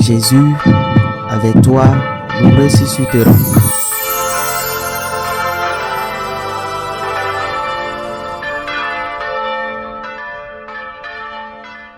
Jésus, avec toi, nous ressusciterons.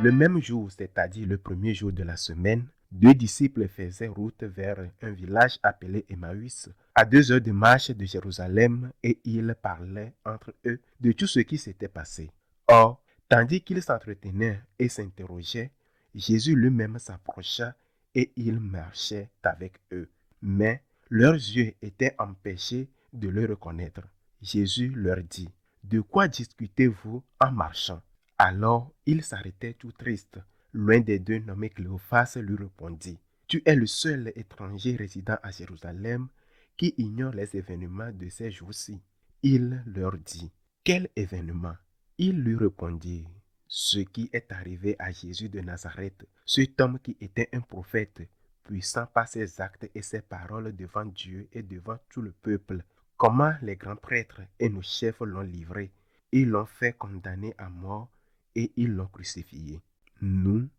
Le même jour, c'est-à-dire le premier jour de la semaine, 2 disciples faisaient route vers un village appelé Emmaüs, à 2 heures de marche de Jérusalem, et ils parlaient entre eux de tout ce qui s'était passé. Or, tandis qu'ils s'entretenaient et s'interrogeaient, Jésus lui-même s'approcha et il marchait avec eux. Mais leurs yeux étaient empêchés de le reconnaître. Jésus leur dit, « De quoi discutez-vous en marchant ?» Alors il s'arrêtait tout triste. L'un des deux nommé Cléophas lui répondit, « Tu es le seul étranger résidant à Jérusalem qui ignore les événements de ces jours-ci. » Il leur dit, « Quel événement ?» Ils lui répondirent, « Ce qui est arrivé à Jésus de Nazareth, cet homme qui était un prophète, puissant par ses actes et ses paroles devant Dieu et devant tout le peuple. Comment les grands prêtres et nos chefs l'ont livré, ils l'ont fait condamner à mort et ils l'ont crucifié. Nous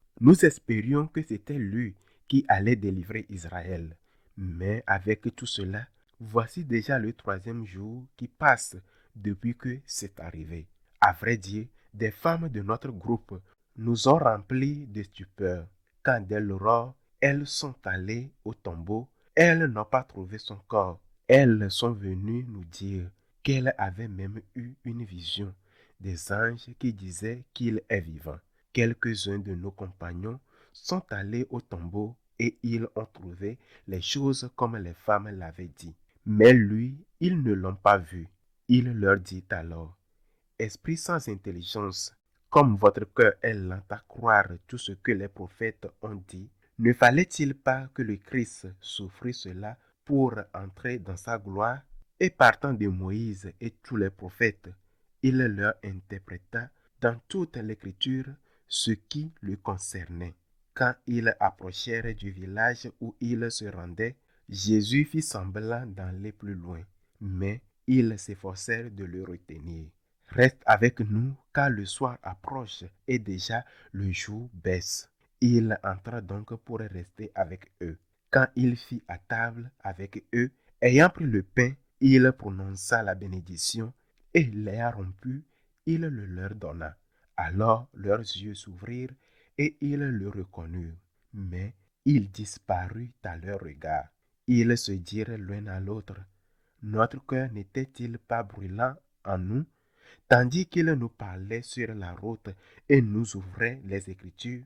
espérions que c'était lui qui allait délivrer Israël. Mais avec tout cela, voici déjà le 3e jour qui passe depuis que c'est arrivé. À vrai dire, des femmes de notre groupe nous ont remplis de stupeur. Quand dès l'aurore, elles sont allées au tombeau, elles n'ont pas trouvé son corps. Elles sont venues nous dire qu'elles avaient même eu une vision des anges qui disaient qu'il est vivant. Quelques-uns de nos compagnons sont allés au tombeau et ils ont trouvé les choses comme les femmes l'avaient dit. Mais lui, ils ne l'ont pas vu. Il leur dit alors, « Esprit sans intelligence, comme votre cœur est lent à croire tout ce que les prophètes ont dit, ne fallait-il pas que le Christ souffrit cela pour entrer dans sa gloire ?» Et partant de Moïse et tous les prophètes, il leur interpréta dans toute l'écriture ce qui le concernait. Quand ils approchèrent du village où ils se rendaient, Jésus fit semblant d'aller plus loin, mais ils s'efforcèrent de le retenir. « Reste avec nous, car le soir approche et déjà le jour baisse. » Il entra donc pour rester avec eux. Quand il fit à table avec eux, ayant pris le pain, il prononça la bénédiction et l'ayant rompu, il le leur donna. Alors leurs yeux s'ouvrirent et ils le reconnurent, mais il disparut à leur regard. Ils se dirent l'un à l'autre, « Notre cœur n'était-il pas brûlant en nous, tandis qu'il nous parlait sur la route et nous ouvrait les Écritures ?»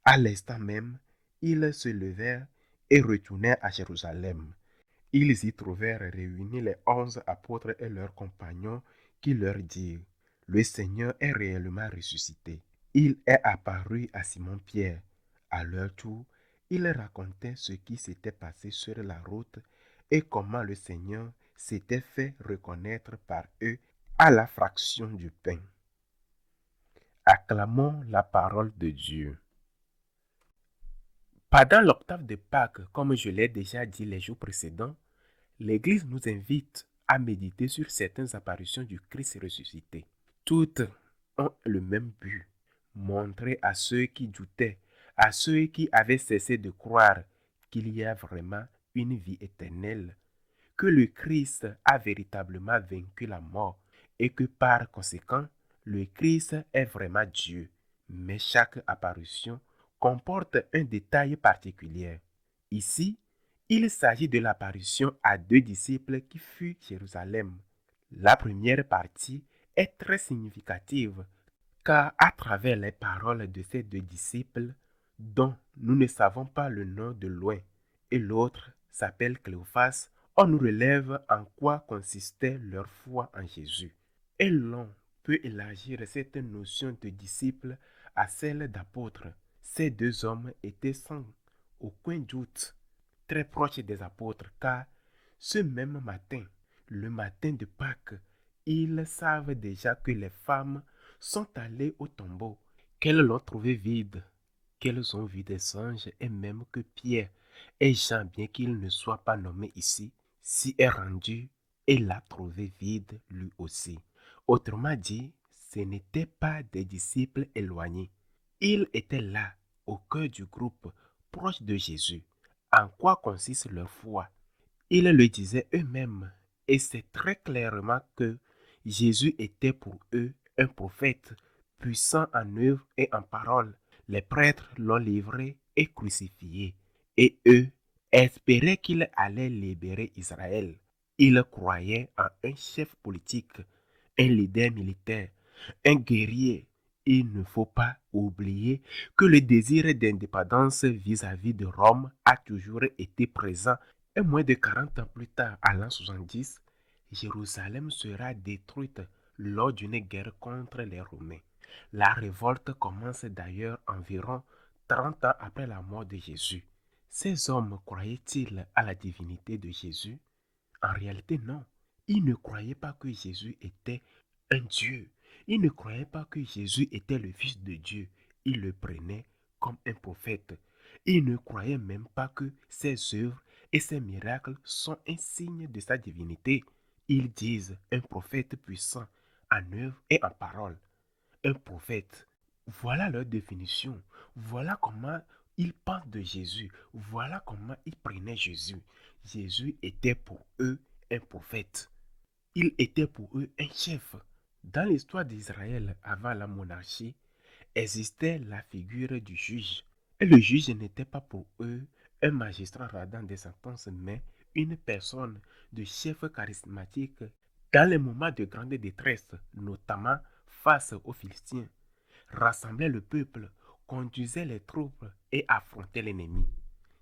À l'instant même, ils se levèrent et retournèrent à Jérusalem. Ils y trouvèrent réunis les 11 apôtres et leurs compagnons qui leur dirent, « Le Seigneur est réellement ressuscité. Il est apparu à Simon-Pierre. » À leur tour, ils racontaient ce qui s'était passé sur la route et comment le Seigneur s'était fait reconnaître par eux à la fraction du pain. Acclamons la parole de Dieu. Pendant l'octave de Pâques, comme je l'ai déjà dit les jours précédents, l'Église nous invite à méditer sur certaines apparitions du Christ ressuscité. Toutes ont le même but, montrer à ceux qui doutaient, à ceux qui avaient cessé de croire qu'il y a vraiment une vie éternelle, que le Christ a véritablement vaincu la mort et que par conséquent, le Christ est vraiment Dieu. Mais chaque apparition comporte un détail particulier. Ici, il s'agit de l'apparition à 2 disciples qui fuient Jérusalem. La première partie est très significative car à travers les paroles de ces 2 disciples, dont nous ne savons pas le nom de l'un et l'autre s'appelle Cléophas, on nous relève en quoi consistait leur foi en Jésus. Et l'on peut élargir cette notion de disciple à celle d'apôtre. Ces 2 hommes étaient sans aucun doute très proches des apôtres, car ce même matin, le matin de Pâques, ils savent déjà que les femmes sont allées au tombeau, qu'elles l'ont trouvé vide, qu'elles ont vu des anges et même que Pierre et Jean, bien qu'il ne soit pas nommé ici, s'y est rendu et l'a trouvé vide lui aussi. Autrement dit, ce n'étaient pas des disciples éloignés. Ils étaient là, au cœur du groupe, proches de Jésus. En quoi consiste leur foi? Ils le disaient eux-mêmes, et c'est très clairement que Jésus était pour eux un prophète, puissant en œuvre et en parole. Les prêtres l'ont livré et crucifié, et eux espéraient qu'il allait libérer Israël. Ils croyaient en un chef politique, un leader militaire, un guerrier. Il ne faut pas oublier que le désir d'indépendance vis-à-vis de Rome a toujours été présent et moins de 40 ans plus tard, à l'an 70, Jérusalem sera détruite lors d'une guerre contre les Romains. La révolte commence d'ailleurs environ 30 ans après la mort de Jésus. Ces hommes croyaient-ils à la divinité de Jésus? En réalité, non. Ils ne croyaient pas que Jésus était un Dieu. Ils ne croyaient pas que Jésus était le Fils de Dieu. Ils le prenaient comme un prophète. Ils ne croyaient même pas que ses œuvres et ses miracles sont un signe de sa divinité. Ils disent un prophète puissant en œuvre et en parole. Un prophète. Voilà leur définition. Voilà comment ils pensent de Jésus. Voilà comment ils prenaient Jésus. Jésus était pour eux un prophète. Il était pour eux un chef. Dans l'histoire d'Israël avant la monarchie, existait la figure du juge. Et le juge n'était pas pour eux un magistrat rendant des sentences, mais une personne de chef charismatique dans les moments de grande détresse, notamment face aux Philistins, rassemblait le peuple, conduisait les troupes et affrontait l'ennemi.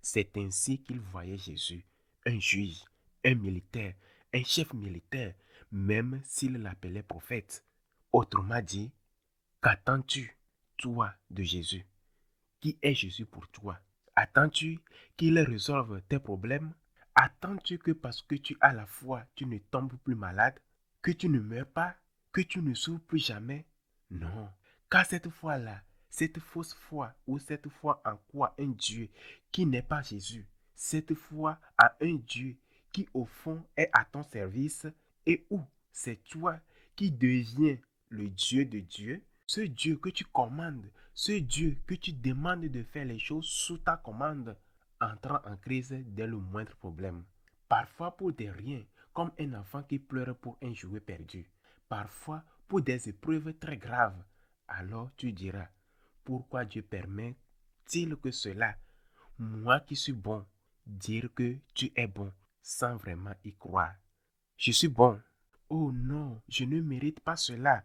C'est ainsi qu'ils voyaient Jésus, un juge, un militaire, un chef militaire, même s'ils l'appelaient prophète. Autrement dit, qu'attends-tu, toi, de Jésus? Qui est Jésus pour toi? Attends-tu qu'il résolve tes problèmes? Attends-tu que parce que tu as la foi, tu ne tombes plus malade? Que tu ne meurs pas? Que tu ne souffres plus jamais? Non. Car cette foi-là, cette fausse foi ou cette foi en quoi un Dieu qui n'est pas Jésus, cette foi à un Dieu qui au fond est à ton service et où c'est toi qui deviens le Dieu de Dieu, ce Dieu que tu commandes, ce Dieu que tu demandes de faire les choses sous ta commande, entrant en crise dès le moindre problème. Parfois pour des riens, comme un enfant qui pleure pour un jouet perdu. Parfois pour des épreuves très graves. Alors tu diras, pourquoi Dieu permet-il que cela? Moi qui suis bon, dire que tu es bon sans vraiment y croire. Je suis bon. Oh non, je ne mérite pas cela.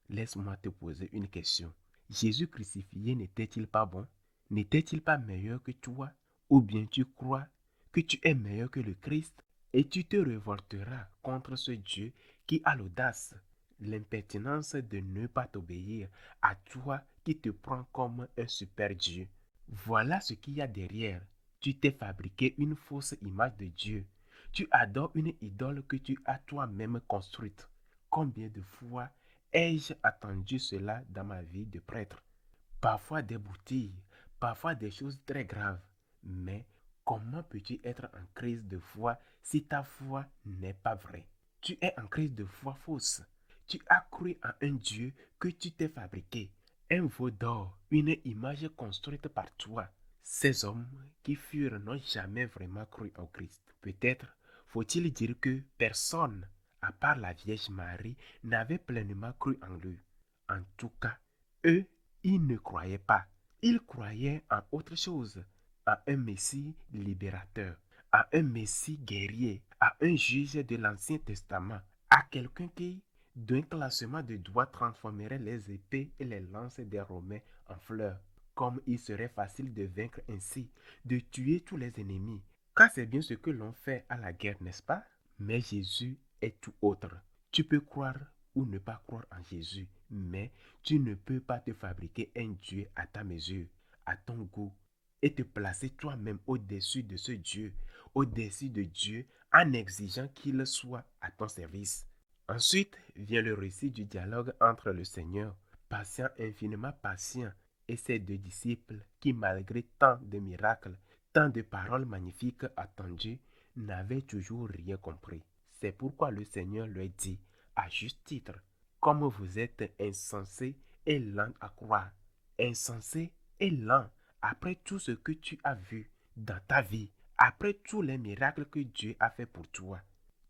Laisse-moi te poser une question. Jésus crucifié n'était-il pas bon? N'était-il pas meilleur que toi? Ou bien tu crois que tu es meilleur que le Christ et tu te révolteras contre ce Dieu qui a l'audace, l'impertinence de ne pas t'obéir à toi qui te prends comme un super Dieu. Voilà ce qu'il y a derrière. Tu t'es fabriqué une fausse image de Dieu. Tu adores une idole que tu as toi-même construite. Combien de fois ai-je attendu cela dans ma vie de prêtre? Parfois des boutilles, parfois des choses très graves. Mais comment peux-tu être en crise de foi si ta foi n'est pas vraie? Tu es en crise de foi fausse. Tu as cru en un Dieu que tu t'es fabriqué, un veau d'or, une image construite par toi. Ces hommes qui furent n'ont jamais vraiment cru en Christ. Peut-être faut-il dire que personne, à part la Vierge Marie, n'avait pleinement cru en lui. En tout cas, eux, ils ne croyaient pas. Ils croyaient en autre chose, à un Messie libérateur, à un Messie guerrier, à un juge de l'Ancien Testament, à quelqu'un qui, d'un classement de doigts, transformerait les épées et les lances des Romains en fleurs. Comme il serait facile de vaincre ainsi, de tuer tous les ennemis. Car c'est bien ce que l'on fait à la guerre, n'est-ce pas? Mais Jésus est tout autre. Tu peux croire ou ne pas croire en Jésus, mais tu ne peux pas te fabriquer un Dieu à ta mesure, à ton goût, et te placer toi-même au-dessus de ce Dieu, au-dessus de Dieu, en exigeant qu'il soit à ton service. Ensuite vient le récit du dialogue entre le Seigneur, patient, infiniment patient, et ses deux disciples qui, malgré tant de miracles, tant de paroles magnifiques attendues, n'avaient toujours rien compris. C'est pourquoi le Seigneur leur dit, à juste titre, comme vous êtes insensés et lents à croire, insensés et lents après tout ce que tu as vu dans ta vie, après tous les miracles que Dieu a fait pour toi,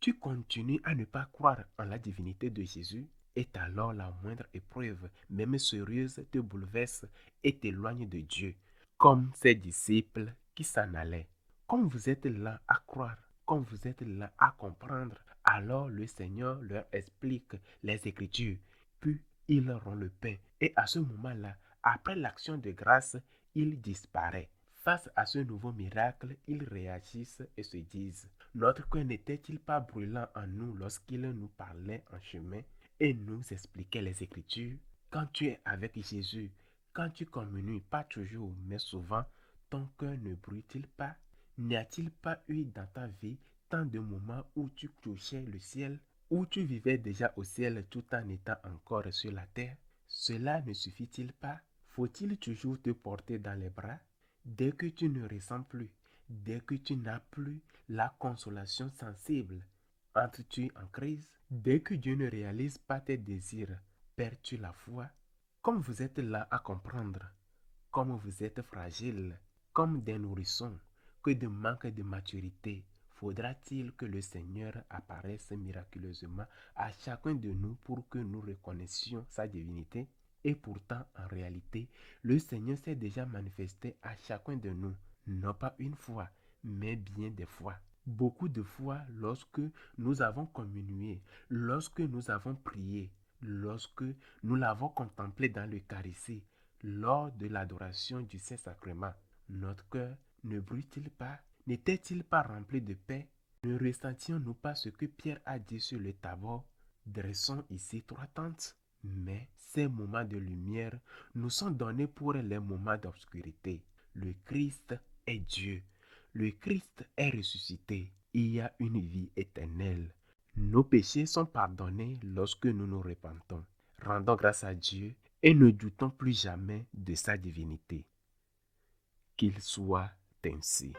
tu continues à ne pas croire en la divinité de Jésus, et alors la moindre épreuve, même sérieuse, te bouleverse et t'éloigne de Dieu, comme ses disciples qui s'en allaient. Comme vous êtes là à croire, comme vous êtes là à comprendre, alors le Seigneur leur explique les Écritures, puis il rend le pain. Et à ce moment-là, après l'action de grâce, il disparaît. Face à ce nouveau miracle, ils réagissent et se disent: notre cœur n'était-il pas brûlant en nous lorsqu'il nous parlait en chemin et nous expliquait les Écritures? Quand tu es avec Jésus, quand tu communies, pas toujours, mais souvent, ton cœur ne brûle-t-il pas? N'y a-t-il pas eu dans ta vie tant de moments où tu touchais le ciel, où tu vivais déjà au ciel tout en étant encore sur la terre? Cela ne suffit-il pas? Faut-il toujours te porter dans les bras? Dès que tu ne ressens plus, dès que tu n'as plus la consolation sensible, entres-tu en crise? Dès que Dieu ne réalise pas tes désirs, perds-tu la foi? Comme vous êtes là à comprendre, comme vous êtes fragile, comme des nourrissons, que de manque de maturité, faudra-t-il que le Seigneur apparaisse miraculeusement à chacun de nous pour que nous reconnaissions sa divinité? Et pourtant, en réalité, le Seigneur s'est déjà manifesté à chacun de nous, non pas une fois, mais bien des fois. Beaucoup de fois lorsque nous avons communié, lorsque nous avons prié, lorsque nous l'avons contemplé dans l'Eucharistie, lors de l'adoration du Saint-Sacrement, notre cœur ne brûle-t-il pas? N'était-il pas rempli de paix? Ne ressentions-nous pas ce que Pierre a dit sur le Tabor? Dressons ici 3 tentes. Mais ces moments de lumière nous sont donnés pour les moments d'obscurité. Le Christ est Dieu. Le Christ est ressuscité. Il y a une vie éternelle. Nos péchés sont pardonnés lorsque nous nous repentons. Rendons grâce à Dieu et ne doutons plus jamais de sa divinité. Qu'il soit ainsi.